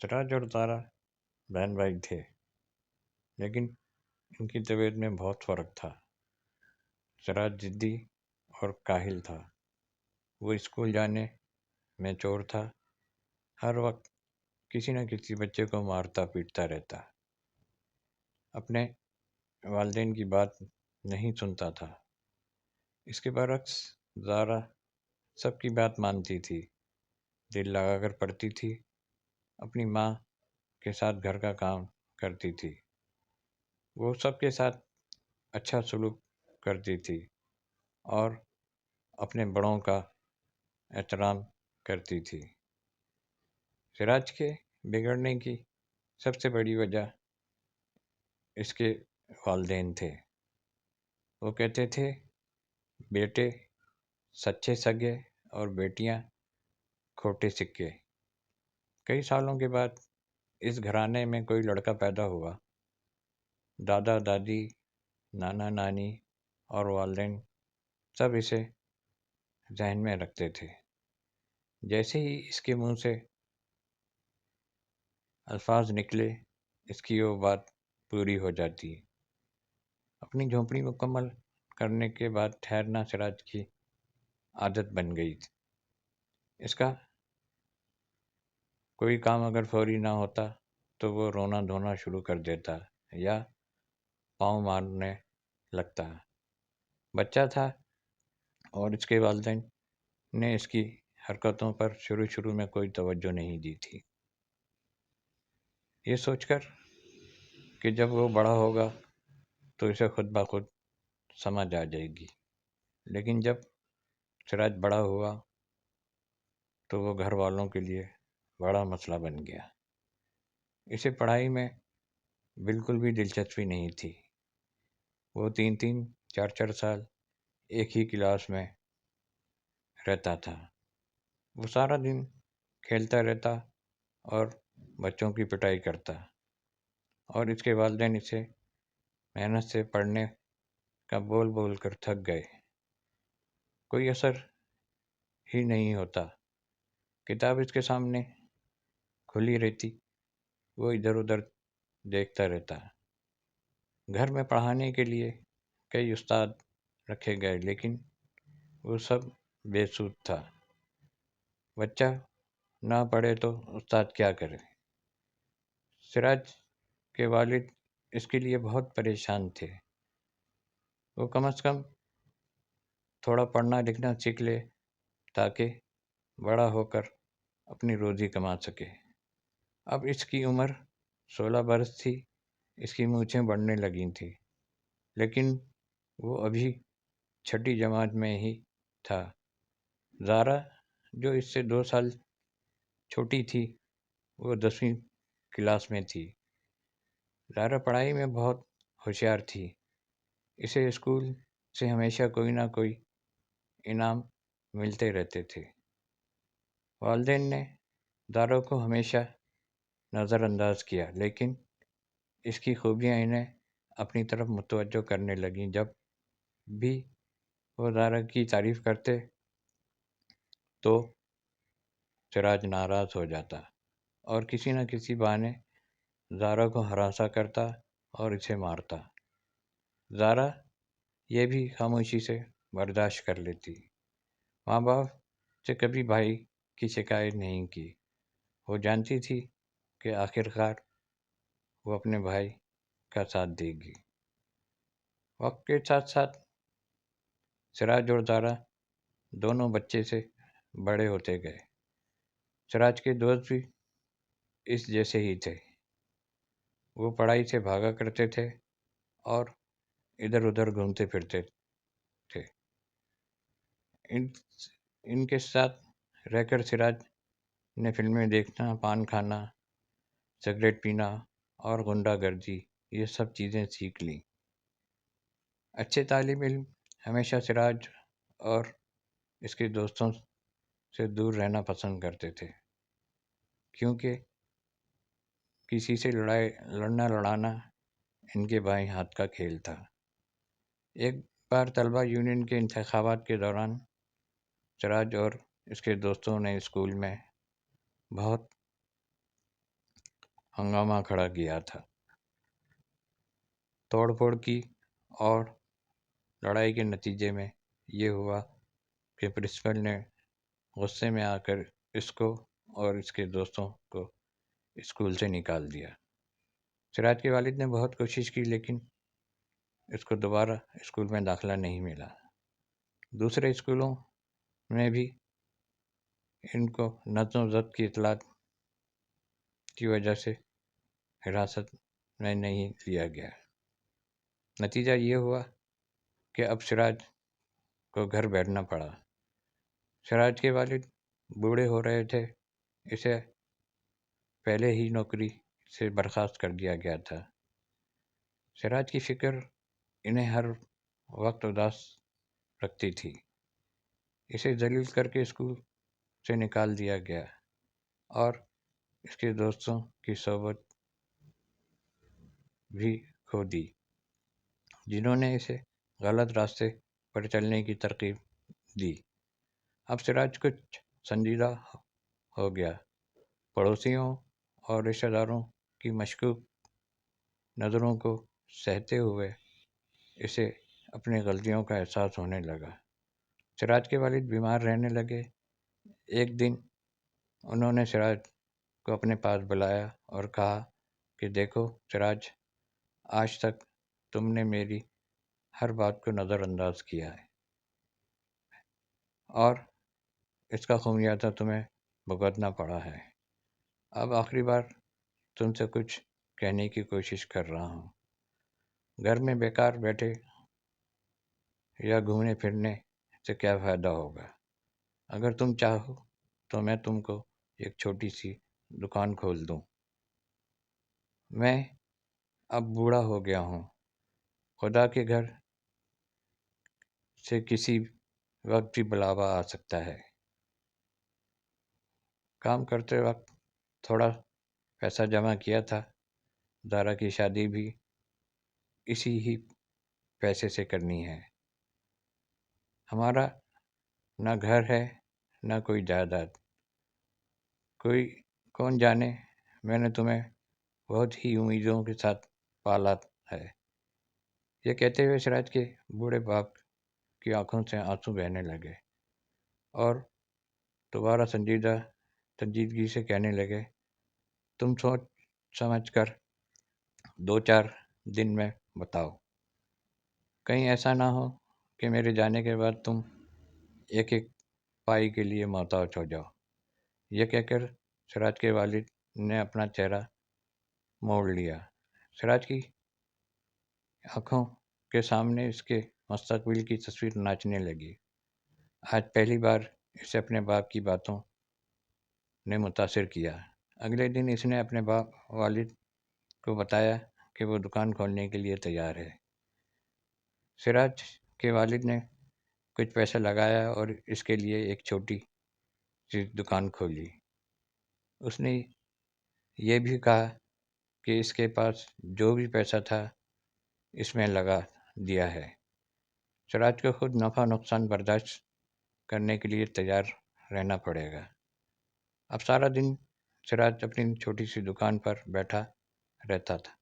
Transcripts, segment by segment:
سراج اور تارا بہن بھائی تھے، لیکن ان کی طبیعت میں بہت فرق تھا۔ سراج ضدی اور کاہل تھا، وہ اسکول جانے میں چور تھا، ہر وقت کسی نہ کسی بچے کو مارتا پیٹتا رہتا، اپنے والدین کی بات نہیں سنتا تھا۔ اس کے برعکس زارا سب کی بات مانتی تھی، دل لگا کر پڑھتی تھی، اپنی ماں کے ساتھ گھر کا کام کرتی تھی، وہ سب کے ساتھ اچھا سلوک کرتی تھی اور اپنے بڑوں کا احترام کرتی تھی۔ سراج کے بگڑنے کی سب سے بڑی وجہ اس کے والدین تھے۔ وہ کہتے تھے بیٹے سچے سگے اور بیٹیاں کھوٹے سکے۔ کئی سالوں کے بعد اس گھرانے میں کوئی لڑکا پیدا ہوا، دادا دادی، نانا نانی اور والدین سب اسے ذہن میں رکھتے تھے۔ جیسے ہی اس کے منہ سے الفاظ نکلے، اس کی وہ بات پوری ہو جاتی۔ اپنی جھونپڑی مکمل کرنے کے بعد ٹھہرنا سراج کی عادت بن گئی تھی۔ اس کا کوئی کام اگر فوری نہ ہوتا تو وہ رونا دھونا شروع کر دیتا یا پاؤں مارنے لگتا۔ بچہ تھا اور اس کے والدین نے اس کی حرکتوں پر شروع میں کوئی توجہ نہیں دی تھی، یہ سوچ کر کہ جب وہ بڑا ہوگا تو اسے خود بخود سمجھ آ جائے گی۔ لیکن جب سراج بڑا ہوا تو وہ گھر والوں کے لیے بڑا مسئلہ بن گیا۔ اسے پڑھائی میں بالکل بھی دلچسپی نہیں تھی۔ وہ 3 4 سال ایک ہی کلاس میں رہتا تھا۔ وہ سارا دن کھیلتا رہتا اور بچوں کی پٹائی کرتا، اور اس کے والدین اسے محنت سے پڑھنے کا بول بول کر تھک گئے۔ کوئی اثر ہی نہیں ہوتا، کتاب اس کے سامنے کھلی رہتی، وہ ادھر ادھر دیکھتا رہتا۔ گھر میں پڑھانے کے لیے کئی استاد رکھے گئے، لیکن وہ سب بے سود تھا۔ بچہ نہ پڑھے تو استاد کیا کرے؟ سراج کے والد اس کے لیے بہت پریشان تھے۔ وہ کم از کم تھوڑا پڑھنا لکھنا سیکھ لے تاکہ بڑا ہو کر اپنی روزی کما سکے۔ اب اس کی عمر 16 برس تھی، اس کی مونچھیں بڑھنے لگی تھیں، لیکن وہ ابھی چھٹی جماعت میں ہی تھا۔ زارا جو اس سے 2 سال چھوٹی تھی، وہ 10ویں کلاس میں تھی۔ زارا پڑھائی میں بہت ہوشیار تھی، اسے اسکول سے ہمیشہ کوئی نہ کوئی انعام ملتے رہتے تھے۔ والدین نے زارا کو ہمیشہ نظر انداز کیا، لیکن اس کی خوبیاں انہیں اپنی طرف متوجہ کرنے لگیں۔ جب بھی وہ زارا کی تعریف کرتے تو سراج ناراض ہو جاتا اور کسی نہ کسی بہانے زارا کو ہراساں کرتا اور اسے مارتا۔ زارا یہ بھی خاموشی سے برداشت کر لیتی، ماں باپ سے کبھی بھائی کی شکایت نہیں کی۔ وہ جانتی تھی کہ آخر کار وہ اپنے بھائی کا ساتھ دے گی۔ وقت کے ساتھ ساتھ سراج اور زارا دونوں بچے سے بڑے ہوتے گئے۔ سراج کے دوست بھی اس جیسے ہی تھے، وہ پڑھائی سے بھاگا کرتے تھے اور ادھر ادھر گھومتے پھرتے تھے۔ ان کے ساتھ رہ کر سراج نے فلمیں دیکھنا، پان کھانا، سگریٹ پینا اور غنڈہ گردی، یہ سب چیزیں سیکھ لیں۔ اچھے طالب علم ہمیشہ سراج اور اس کے دوستوں سے دور رہنا پسند کرتے تھے، کیونکہ کسی سے لڑنا لڑانا ان کے بائیں ہاتھ کا کھیل تھا۔ ایک بار طلبہ یونین کے انتخابات کے دوران سراج اور اس کے دوستوں نے اسکول میں بہت ہنگامہ کھڑا کیا تھا۔ توڑ پھوڑ کی اور لڑائی کے نتیجے میں یہ ہوا کہ پرنسپل نے غصے میں آ کر اس کو اور اس کے دوستوں کو اسکول سے نکال دیا۔ سراج کے والد نے بہت کوشش کی لیکن اس کو دوبارہ اسکول میں داخلہ نہیں ملا۔ دوسرے اسکولوں میں بھی ان کو نظم و ضبط کی اطلاعات کی وجہ سے حراست میں نہیں لیا گیا۔ نتیجہ یہ ہوا کہ اب سراج کو گھر بیٹھنا پڑا۔ سراج کے والد بوڑھے ہو رہے تھے، اسے پہلے ہی نوکری سے برخاست کر دیا گیا تھا۔ سراج کی فکر انہیں ہر وقت اداس رکھتی تھی۔ اسے ذلیل کر کے اسکول سے نکال دیا گیا اور اس کے دوستوں کی صحبت بھی کھو دی، جنہوں نے اسے غلط راستے پر چلنے کی ترغیب دی۔ اب سراج کچھ سنجیدہ ہو گیا۔ پڑوسیوں اور رشتہ داروں کی مشکوک نظروں کو سہتے ہوئے اسے اپنی غلطیوں کا احساس ہونے لگا۔ سراج کے والد بیمار رہنے لگے۔ ایک دن انہوں نے سراج کو اپنے پاس بلایا اور کہا کہ دیکھو سراج، آج تک تم نے میری ہر بات کو نظر انداز کیا ہے اور اس کا خمیازہ تمہیں بھگتنا پڑا ہے۔ اب آخری بار تم سے کچھ کہنے کی کوشش کر رہا ہوں۔ گھر میں بیکار بیٹھے یا گھومنے پھرنے سے کیا فائدہ ہوگا؟ اگر تم چاہو تو میں تم کو ایک چھوٹی سی دکان کھول دوں۔ میں اب بوڑھا ہو گیا ہوں، خدا کے گھر سے کسی وقت بھی بلاوا آ سکتا ہے۔ کام کرتے وقت تھوڑا پیسہ جمع کیا تھا، زارا کی شادی بھی اسی ہی پیسے سے کرنی ہے۔ ہمارا نہ گھر ہے نہ کوئی جائیداد، کون جانے میں نے تمہیں بہت ہی امیدوں کے ساتھ پالا ہے۔ یہ کہتے ہوئے سراج کے بوڑھے باپ کی آنکھوں سے آنسو بہنے لگے اور دوبارہ سنجیدگی سے کہنے لگے، تم سوچ سمجھ کر 2-4 دن میں بتاؤ، کہیں ایسا نہ ہو کہ میرے جانے کے بعد تم ایک ایک پائی کے لیے محتاج ہو جاؤ۔ یہ کہہ کر سراج کے والد نے اپنا چہرہ موڑ لیا۔ سراج کی آنکھوں کے سامنے اس کے مستقبل کی تصویر ناچنے لگی۔ آج پہلی بار اسے اپنے باپ کی باتوں نے متاثر کیا۔ اگلے دن اس نے اپنے والد کو بتایا کہ وہ دکان کھولنے کے لیے تیار ہے۔ سراج کے والد نے کچھ پیسہ لگایا اور اس کے لیے ایک چھوٹی سی دکان کھولی۔ اس نے یہ بھی کہا کہ اس کے پاس جو بھی پیسہ تھا اس میں لگا دیا ہے۔ سراج کو خود نفع نقصان برداشت کرنے کے لیے تیار رہنا پڑے گا۔ اب سارا دن سراج اپنی چھوٹی سی دکان پر بیٹھا رہتا تھا۔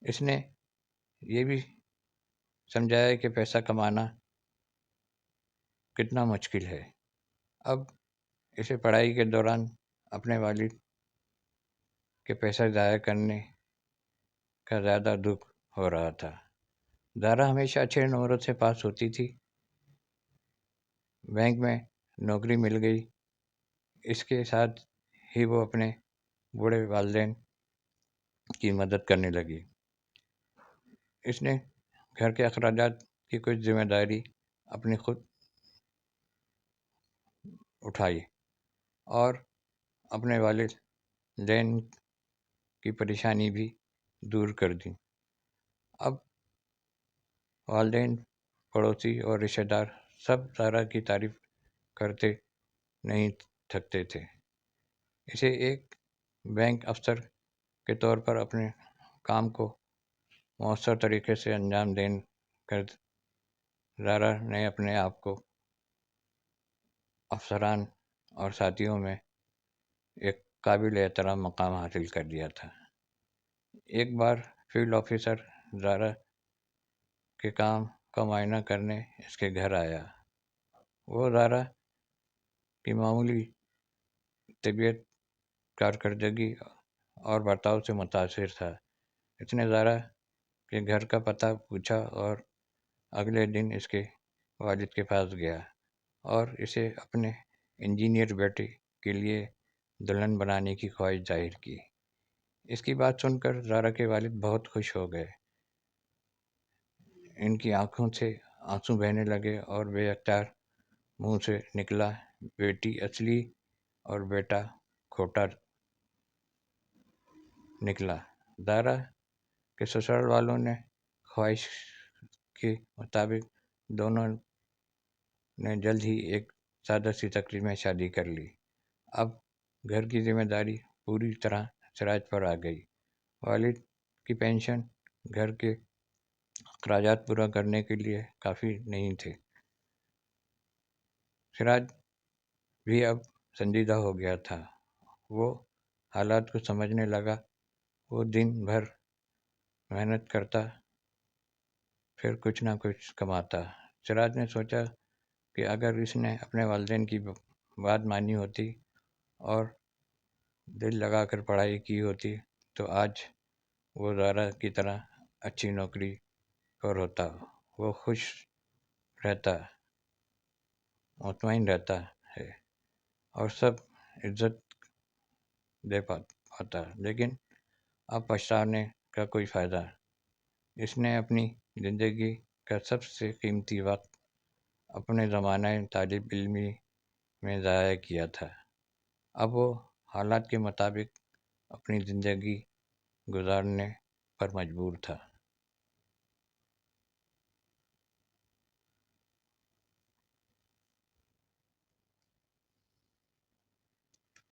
اس نے یہ بھی سمجھایا کہ پیسہ کمانا کتنا مشکل ہے۔ اب اسے پڑھائی کے دوران اپنے والد کے پیسہ ضائع کرنے کا زیادہ دکھ ہو رہا تھا۔ زارا ہمیشہ اچھے نمبروں سے پاس ہوتی تھی۔ بینک میں نوکری مل گئی۔ اس کے ساتھ ہی وہ اپنے بوڑھے والدین کی مدد کرنے لگی۔ اس نے گھر کے اخراجات کی کچھ ذمہ داری اپنی خود اٹھائی اور اپنے والدین کی پریشانی بھی دور کر دی۔ اب والدین، پڑوسی اور رشتہ دار سب زارا کی تعریف کرتے نہیں تھکتے تھے۔ اسے ایک بینک افسر کے طور پر اپنے کام کو مؤثر طریقے سے انجام دے کر زارا نے اپنے آپ کو افسران اور ساتھیوں میں ایک قابل احترام مقام حاصل کر لیا تھا۔ ایک بار فیلڈ آفیسر زارا کے کام کا معائنہ کرنے اس کے گھر آیا۔ وہ زارا کی معمولی طبیعت، کارکردگی اور برتاؤ سے متاثر تھا۔ اس نے زارا کے گھر کا پتہ پوچھا اور اگلے دن اس کے والد کے پاس گیا اور اسے اپنے انجینئر بیٹے کے لیے دلہن بنانے کی خواہش ظاہر کی۔ اس کی بات سن کر زارا کے والد بہت خوش ہو گئے۔ ان کی آنکھوں سے آنسو بہنے لگے اور بے اختیار منہ سے نکلا، بیٹی اصلی اور بیٹا کھوٹا نکلا۔ زارا کے سسرال والوں نے خواہش کے مطابق دونوں نے جلد ہی ایک سادہ سی تقریب میں شادی کر لی۔ اب گھر کی ذمہ داری پوری طرح سراج پر آ گئی۔ والد کی پینشن گھر کے اخراجات پورا کرنے کے لیے کافی نہیں تھے۔ سراج بھی اب سنجیدہ ہو گیا تھا۔ وہ حالات کو سمجھنے لگا۔ وہ دن بھر محنت کرتا، پھر کچھ نہ کچھ کماتا۔ سراج نے سوچا کہ اگر اس نے اپنے والدین کی بات مانی ہوتی اور دل لگا کر پڑھائی کی ہوتی تو آج وہ زارا کی طرح اچھی نوکری پر ہوتا۔ وہ خوش رہتا، مطمئن رہتا ہے اور سب عزت دے پاتا، لیکن اب پچھتانے کا کوئی فائدہ۔ اس نے اپنی زندگی کا سب سے قیمتی وقت اپنے زمانہ طالب علمی میں ضائع کیا تھا۔ اب وہ حالات کے مطابق اپنی زندگی گزارنے پر مجبور تھا۔